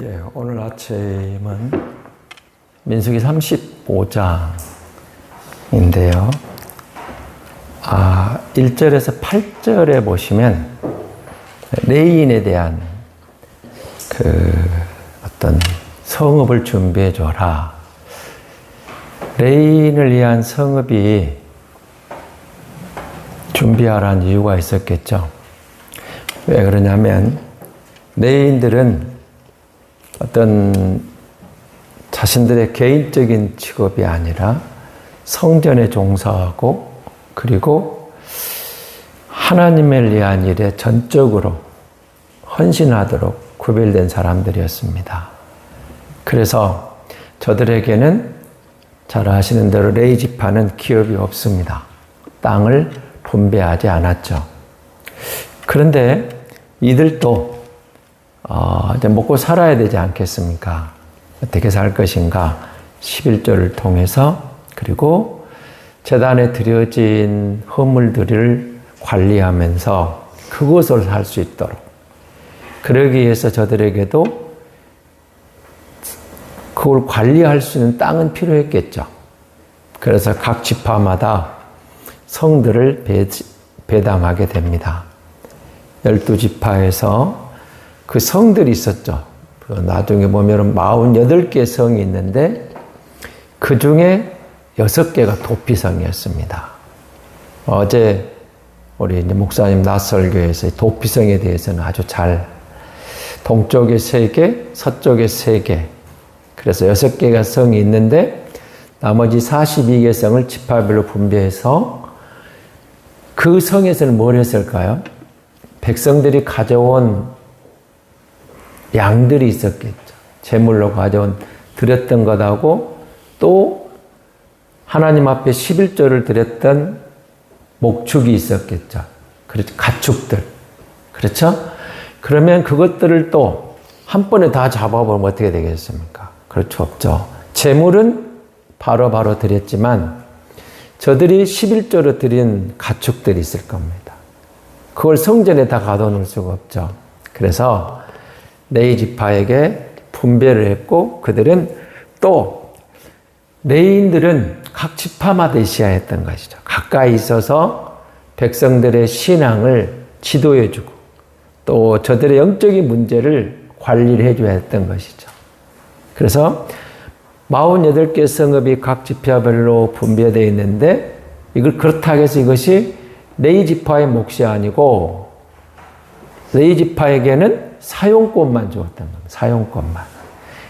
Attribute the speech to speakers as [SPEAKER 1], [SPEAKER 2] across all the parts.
[SPEAKER 1] 예, 오늘 아침은 민수기 35장인데요. 1절에서 8절에 보시면 레인에 대한 어떤 성읍을 준비해 줘라. 레인을 위한 성읍이 준비하라는 이유가 있었겠죠. 왜 그러냐면 레인들은 어떤 자신들의 개인적인 직업이 아니라 성전에 종사하고 그리고 하나님을 위한 일에 전적으로 헌신하도록 구별된 사람들이었습니다. 그래서 저들에게는 잘 아시는 대로 레위 지파는 기업이 없습니다. 땅을 분배하지 않았죠. 그런데 이들도 이제 먹고 살아야 되지 않겠습니까? 어떻게 살 것인가? 11조를 통해서 그리고 제단에 드려진 허물들을 관리하면서 그것을 살 수 있도록 그러기 위해서 저들에게도 그걸 관리할 수 있는 땅은 필요했겠죠. 그래서 각 지파마다 성들을 배당하게 됩니다. 12지파에서 그 성들이 있었죠. 나중에 보면 48개 성이 있는데 그 중에 6개가 도피성이었습니다. 어제 우리 이제 목사님 낯설교에서 도피성에 대해서는 아주 잘 동쪽에 3개, 서쪽에 3개 그래서 6개가 성이 있는데 나머지 42개 성을 지파별로 분배해서 그 성에서는 뭘 했을까요? 백성들이 가져온 양들이 있었겠죠. 제물로 드렸던 것하고 또 하나님 앞에 11조를 드렸던 목축이 있었겠죠. 그렇죠. 가축들. 그렇죠? 그러면 그것들을 또 한 번에 다 잡아보면 어떻게 되겠습니까? 그럴 수 없죠. 제물은 바로바로 드렸지만 저들이 11조로 드린 가축들이 있을 겁니다. 그걸 성전에 다 가둬놓을 수가 없죠. 그래서 레위 지파에게 분배를 했고 그들은 또 레위인들은 각 지파마다 있어야 했던 것이죠. 가까이 있어서 백성들의 신앙을 지도해주고 또 저들의 영적인 문제를 관리를 해줘야 했던 것이죠. 그래서 48개 성읍이 각 지파별로 분배되어 있는데 이걸 그렇다고 해서 이것이 레위 지파의 몫이 아니고 레위 지파에게는 사용권만 주었던 겁니다. 사용권만.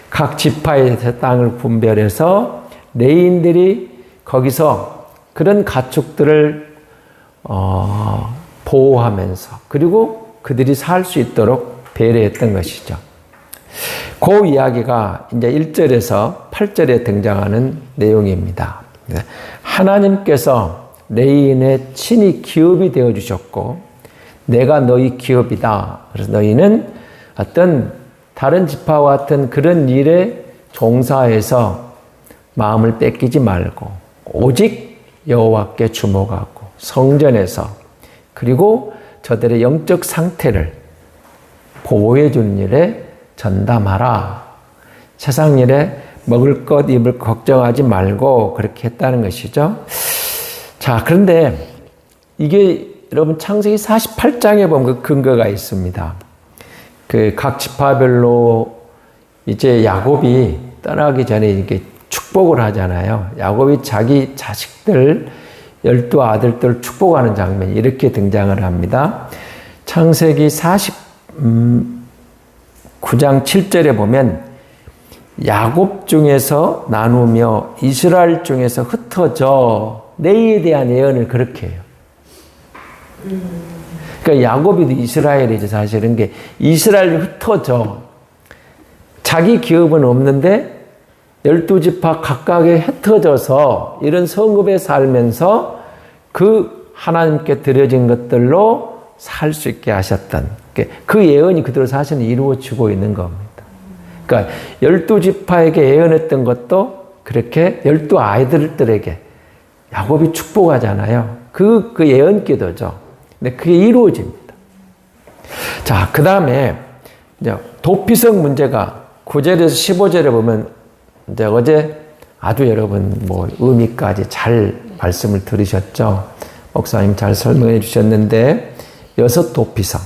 [SPEAKER 1] 각 지파의 땅을 분별해서 레위인들이 거기서 그런 가축들을 보호하면서 그리고 그들이 살 수 있도록 배려했던 것이죠. 그 이야기가 이제 1절에서 8절에 등장하는 내용입니다. 하나님께서 레위인의 친히 기업이 되어주셨고 내가 너희 기업이다. 그래서 너희는 어떤 다른 지파와 같은 그런 일에 종사해서 마음을 뺏기지 말고 오직 여호와께 주목하고 성전에서 그리고 저들의 영적 상태를 보호해 주는 일에 전담하라. 세상 일에 먹을 것, 입을 걱정하지 말고 그렇게 했다는 것이죠. 자, 그런데 이게 여러분 창세기 48장에 보면 그 근거가 있습니다. 그 각 지파별로 이제 야곱이 떠나기 전에 이렇게 축복을 하잖아요. 야곱이 자기 자식들 12 아들들을 축복하는 장면이 이렇게 등장을 합니다. 창세기 49장 7절에 보면 야곱 중에서 나누며 이스라엘 중에서 흩어져 레위에 대한 예언을 그렇게 해요. 그러니까 야곱이도 이스라엘이죠. 사실은 게 이스라엘이 흩어져 자기 기업은 없는데 12지파 각각에 흩어져서 이런 성읍에 살면서 그 하나님께 드려진 것들로 살 수 있게 하셨던 그 예언이 그대로 사실은 이루어지고 있는 겁니다. 그러니까 12지파에게 예언했던 것도 그렇게 12 아이들에게 야곱이 축복하잖아요. 그 예언 기도죠. 근데 그게 이루어집니다. 자, 그 다음에 도피성 문제가 9절에서 15절에 보면 이제 어제 아주 여러분 뭐 의미까지 잘 말씀을 들으셨죠. 목사님 잘 설명해 주셨는데 6 도피성,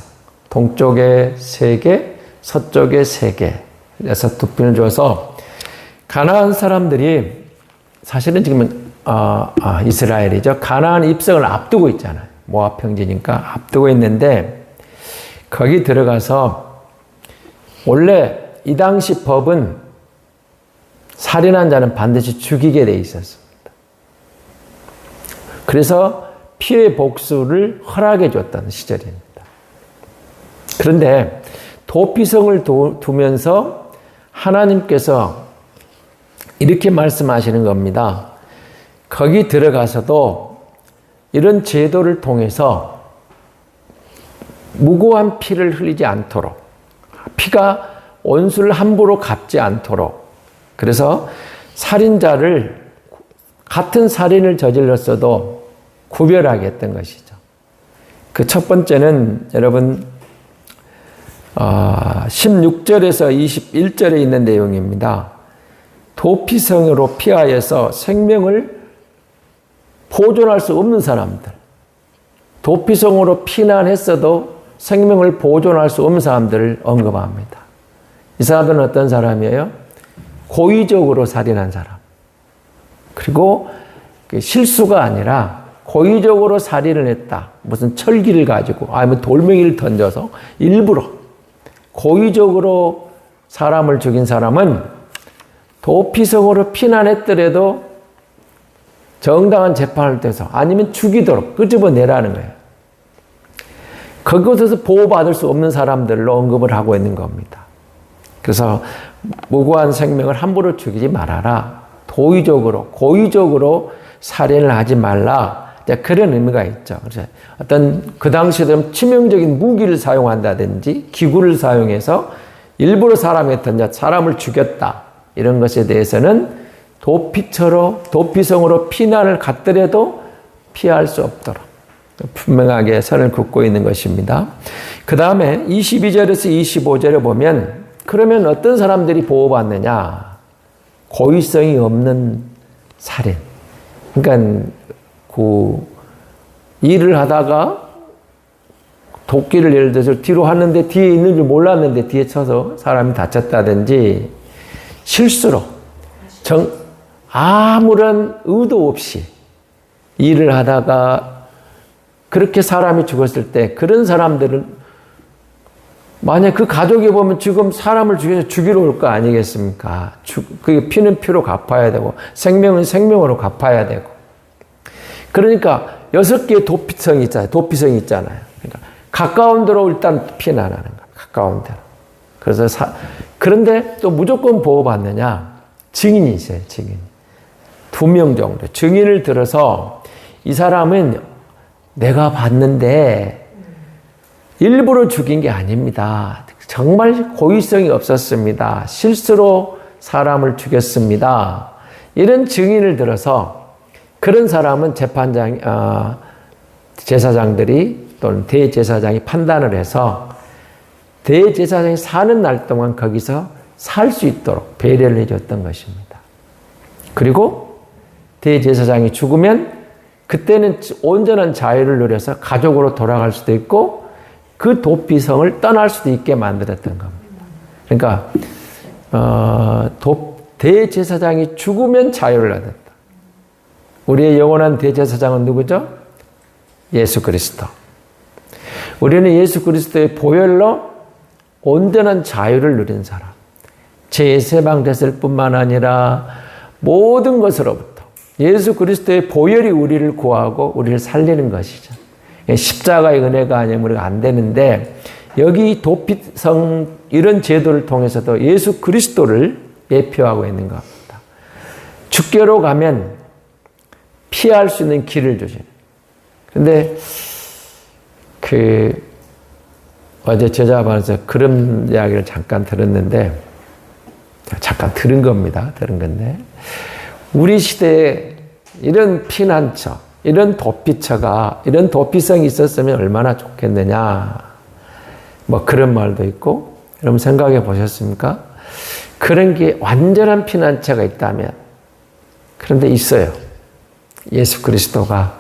[SPEAKER 1] 동쪽에 3개, 서쪽에 3개, 6 도피를 줘서 가나안 사람들이 사실은 지금은 이스라엘이죠. 가나안 입성을 앞두고 있잖아요. 모압 평지니까 앞두고 있는데 거기 들어가서 원래 이 당시 법은 살인한 자는 반드시 죽이게 돼 있었습니다. 그래서 피해 복수를 허락해 줬던 시절입니다. 그런데 도피성을 두면서 하나님께서 이렇게 말씀하시는 겁니다. 거기 들어가서도 이런 제도를 통해서 무고한 피를 흘리지 않도록, 피가 원수를 함부로 갚지 않도록, 그래서 살인자를 같은 살인을 저질렀어도 구별하게 했던 것이죠. 그 첫 번째는 여러분 16절에서 21절에 있는 내용입니다. 도피성으로 피하여서 생명을 보존할 수 없는 사람들, 도피성으로 피난했어도 생명을 보존할 수 없는 사람들을 언급합니다. 이 사람들은 어떤 사람이에요? 고의적으로 살인한 사람. 그리고 실수가 아니라 고의적으로 살인을 했다. 무슨 철기를 가지고 아니면 돌멩이를 던져서 일부러 고의적으로 사람을 죽인 사람은 도피성으로 피난했더라도 정당한 재판을 떼서 아니면 죽이도록 끄집어내라는 거예요. 그곳에서 보호받을 수 없는 사람들로 언급을 하고 있는 겁니다. 그래서 무고한 생명을 함부로 죽이지 말아라. 고의적으로 살인을 하지 말라. 그런 의미가 있죠. 그래서 어떤 그 당시에 치명적인 무기를 사용한다든지 기구를 사용해서 일부러 사람을 죽였다. 이런 것에 대해서는 도피성으로 피난을 갔더라도 피할 수 없도록 분명하게 선을 긋고 있는 것입니다. 그 다음에 22절에서 25절에 보면 그러면 어떤 사람들이 보호받느냐? 고의성이 없는 살인. 그러니까 일을 하다가 도끼를 예를 들어서 뒤로 하는데 뒤에 있는 줄 몰랐는데 뒤에 쳐서 사람이 다쳤다든지 실수로 아무런 의도 없이 일을 하다가 그렇게 사람이 죽었을 때 그런 사람들은 만약 그 가족이 보면 지금 사람을 죽이러 올 거 아니겠습니까? 그게 피는 피로 갚아야 되고 생명은 생명으로 갚아야 되고 그러니까 6개의 도피성이 있잖아요. 그러니까 가까운 데로 일단 피난하는 거예요. 가까운 데로. 그래서 그런데 또 무조건 보호받느냐? 증인이 있어요. 증인. 2명 정도. 증인을 들어서 이 사람은 내가 봤는데 일부러 죽인 게 아닙니다. 정말 고의성이 없었습니다. 실수로 사람을 죽였습니다. 이런 증인을 들어서 그런 사람은 제사장들이 또는 대제사장이 판단을 해서 대제사장이 사는 날 동안 거기서 살 수 있도록 배려를 해줬던 것입니다. 그리고 대제사장이 죽으면 그때는 온전한 자유를 누려서 가족으로 돌아갈 수도 있고 그 도피성을 떠날 수도 있게 만들었던 겁니다. 그러니까 대제사장이 죽으면 자유를 얻었다. 우리의 영원한 대제사장은 누구죠? 예수 그리스도. 우리는 예수 그리스도의 보혈로 온전한 자유를 누린 사람. 죄에서 해방됐을 뿐만 아니라 모든 것으로부터 예수 그리스도의 보혈이 우리를 구하고 우리를 살리는 것이죠. 십자가의 은혜가 아니면 우리가 안 되는데 여기 도피성 이런 제도를 통해서도 예수 그리스도를 예표하고 있는 겁니다. 죽게로 가면 피할 수 있는 길을 주시는. 근데 어제 제자반에서 그런 이야기를 잠깐 들었는데 잠깐 들은 겁니다. 들은 건데 우리 시대에 이런 피난처, 이런 도피처가 이런 도피성이 있었으면 얼마나 좋겠느냐. 뭐 그런 말도 있고 여러분 생각해 보셨습니까? 그런 게 완전한 피난처가 있다면, 그런데 있어요. 예수 그리스도가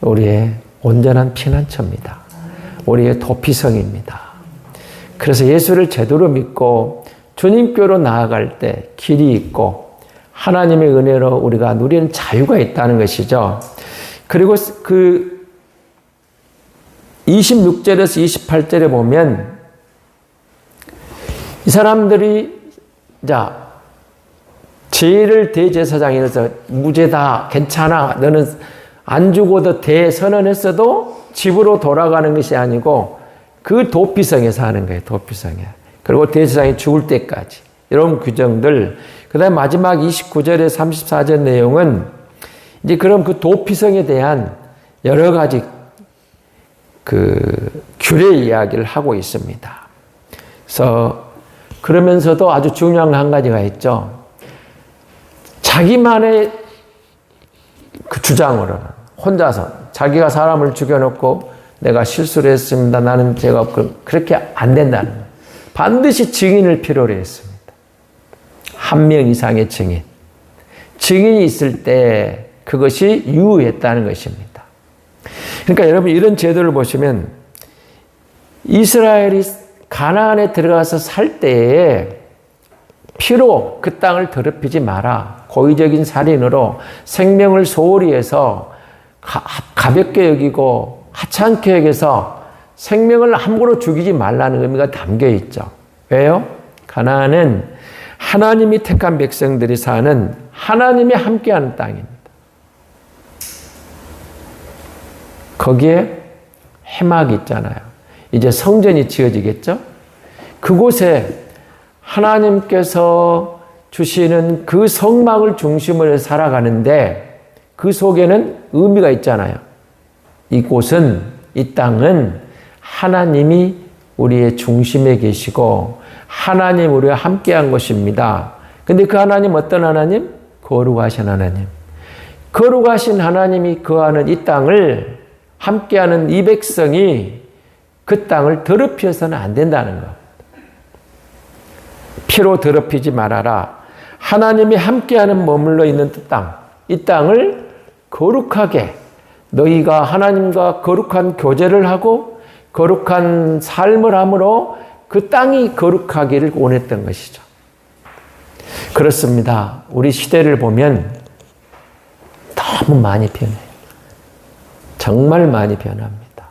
[SPEAKER 1] 우리의 온전한 피난처입니다. 우리의 도피성입니다. 그래서 예수를 제대로 믿고 주님께로 나아갈 때 길이 있고 하나님의 은혜로 우리가 누리는 자유가 있다는 것이죠. 그리고 그 26절에서 28절에 보면 이 사람들이 제일을 대제사장에서 무죄다, 괜찮아, 너는 안 죽어도 돼 선언했어도 집으로 돌아가는 것이 아니고 그 도피성에 사는 거예요. 도피성에. 그리고 대제사장이 죽을 때까지. 이런 규정들. 그 다음에 마지막 29절에 34절 내용은 이제 그럼 그 도피성에 대한 여러 가지 그 규례 이야기를 하고 있습니다. 그래서 그러면서도 아주 중요한 한 가지가 있죠. 자기만의 그 주장으로는 혼자서 자기가 사람을 죽여놓고 내가 실수를 했습니다. 나는 죄가 없고 그렇게 안 된다는 거예요. 반드시 증인을 필요로 했습니다. 한 명 이상의 증인. 증인이 있을 때 그것이 유효했다는 것입니다. 그러니까 여러분 이런 제도를 보시면 이스라엘이 가나안에 들어가서 살 때에 피로 그 땅을 더럽히지 마라. 고의적인 살인으로 생명을 소홀히 해서 가볍게 여기고 하찮게 여겨서 생명을 함부로 죽이지 말라는 의미가 담겨 있죠. 왜요? 가나안은 하나님이 택한 백성들이 사는 하나님이 함께하는 땅입니다. 거기에 해막이 있잖아요. 이제 성전이 지어지겠죠? 그곳에 하나님께서 주시는 그 성막을 중심으로 해서 살아가는데 그 속에는 의미가 있잖아요. 이곳은, 이 땅은 하나님이 우리의 중심에 계시고 하나님 우리와 함께한 것입니다. 근데 그 하나님 어떤 하나님? 거룩하신 하나님. 거룩하신 하나님이 거하는 이 땅을 함께하는 이 백성이 그 땅을 더럽혀서는 안 된다는 것. 피로 더럽히지 말아라. 하나님이 함께하는 머물러 있는 땅, 이 땅을 거룩하게 너희가 하나님과 거룩한 교제를 하고 거룩한 삶을 함으로 그 땅이 거룩하기를 원했던 것이죠. 그렇습니다. 우리 시대를 보면 너무 많이 변해요. 정말 많이 변합니다.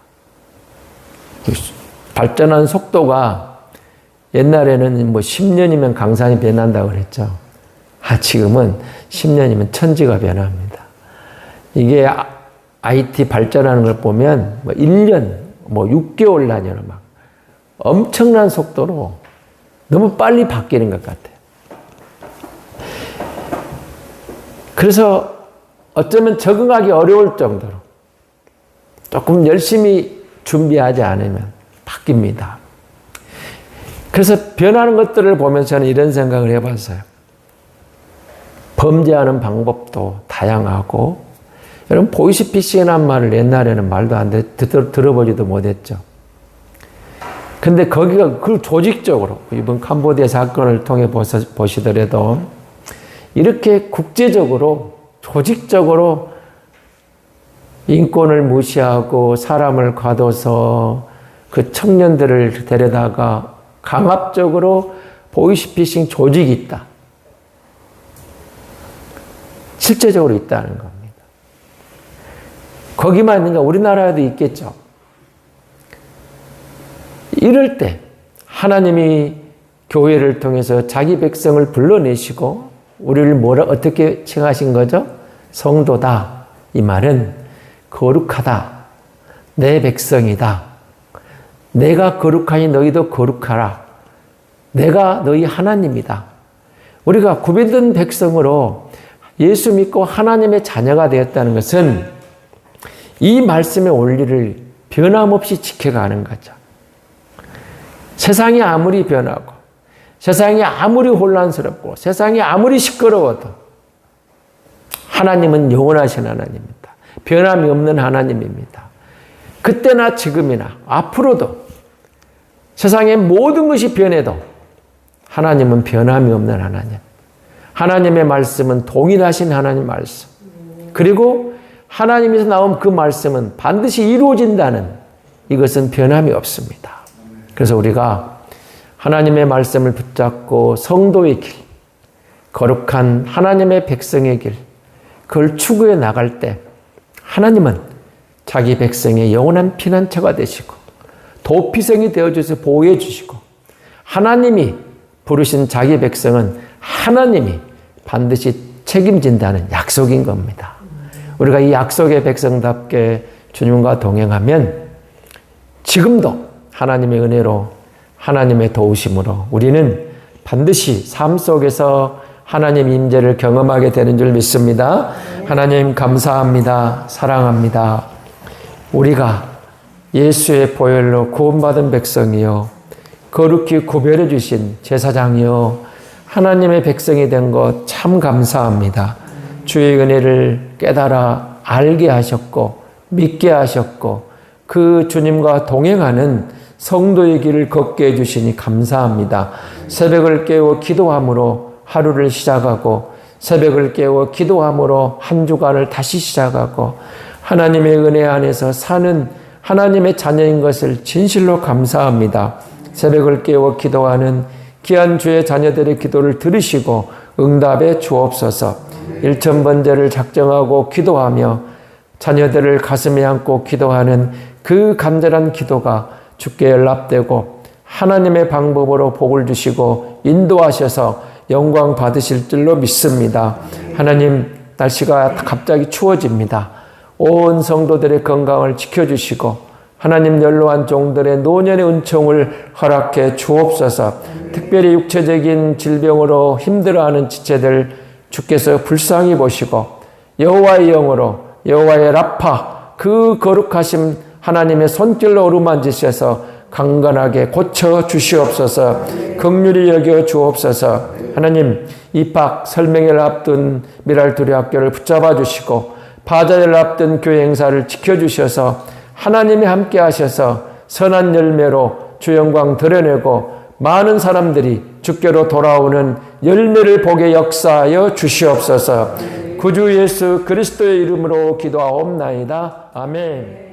[SPEAKER 1] 발전한 속도가 옛날에는 10년이면 강산이 변한다고 그랬죠. 지금은 10년이면 천지가 변합니다. 이게 IT 발전하는 걸 보면 1년, 6개월 단위로 막 엄청난 속도로 너무 빨리 바뀌는 것 같아요. 그래서 어쩌면 적응하기 어려울 정도로 조금 열심히 준비하지 않으면 바뀝니다. 그래서 변하는 것들을 보면서 저는 이런 생각을 해봤어요. 범죄하는 방법도 다양하고, 여러분 보이스피싱이라는 말을 옛날에는 말도 안 돼, 들어보지도 못했죠. 근데 거기가 그 조직적으로, 이번 캄보디아 사건을 통해 보시더라도 이렇게 국제적으로 조직적으로 인권을 무시하고 사람을 가둬서 그 청년들을 데려다가 강압적으로 보이스피싱 조직이 있다. 실제적으로 있다는 겁니다. 거기만 있는가? 우리나라에도 있겠죠. 이럴 때 하나님이 교회를 통해서 자기 백성을 불러내시고 우리를 어떻게 칭하신 거죠? 성도다. 이 말은 거룩하다. 내 백성이다. 내가 거룩하니 너희도 거룩하라. 내가 너희 하나님이다. 우리가 구별된 백성으로 예수 믿고 하나님의 자녀가 되었다는 것은 이 말씀의 원리를 변함없이 지켜가는 거죠. 세상이 아무리 변하고 세상이 아무리 혼란스럽고 세상이 아무리 시끄러워도 하나님은 영원하신 하나님입니다. 변함이 없는 하나님입니다. 그때나 지금이나 앞으로도 세상의 모든 것이 변해도 하나님은 변함이 없는 하나님. 하나님의 말씀은 동일하신 하나님 말씀. 그리고 하나님에서 나온 그 말씀은 반드시 이루어진다는 이것은 변함이 없습니다. 그래서 우리가 하나님의 말씀을 붙잡고 성도의 길, 거룩한 하나님의 백성의 길, 그걸 추구해 나갈 때 하나님은 자기 백성의 영원한 피난처가 되시고 도피성이 되어주셔서 보호해 주시고 하나님이 부르신 자기 백성은 하나님이 반드시 책임진다는 약속인 겁니다. 우리가 이 약속의 백성답게 주님과 동행하면 지금도 하나님의 은혜로 하나님의 도우심으로 우리는 반드시 삶 속에서 하나님 임재를 경험하게 되는 줄 믿습니다. 하나님 감사합니다. 사랑합니다. 우리가 예수의 보혈로 구원받은 백성이요 거룩히 구별해 주신 제사장이요 하나님의 백성이 된 것 참 감사합니다. 주의 은혜를 깨달아 알게 하셨고 믿게 하셨고 그 주님과 동행하는 성도의 길을 걷게 해주시니 감사합니다. 새벽을 깨워 기도함으로 하루를 시작하고 새벽을 깨워 기도함으로 한 주간을 다시 시작하고 하나님의 은혜 안에서 사는 하나님의 자녀인 것을 진실로 감사합니다. 새벽을 깨워 기도하는 귀한 주의 자녀들의 기도를 들으시고 응답해 주옵소서. 일천번제를 작정하고 기도하며 자녀들을 가슴에 안고 기도하는 그 간절한 기도가 주께 연락되고 하나님의 방법으로 복을 주시고 인도하셔서 영광 받으실 줄로 믿습니다. 하나님, 날씨가 갑자기 추워집니다. 온 성도들의 건강을 지켜주시고 하나님 연로한 종들의 노년의 은총을 허락해 주옵소서. 특별히 육체적인 질병으로 힘들어하는 지체들 주께서 불쌍히 보시고 여호와의 영으로 여호와의 라파 그 거룩하심 하나님의 손길로 어루만지셔서 강건하게 고쳐 주시옵소서. 긍휼히 여겨 주옵소서. 하나님, 입학 설명회를 앞둔 미랄두리 학교를 붙잡아 주시고 바자회를 앞둔 교회 행사를 지켜주셔서 하나님이 함께 하셔서 선한 열매로 주 영광 드러내고 많은 사람들이 주께로 돌아오는 열매를 보게 역사하여 주시옵소서. 구주 예수 그리스도의 이름으로 기도하옵나이다. 아멘.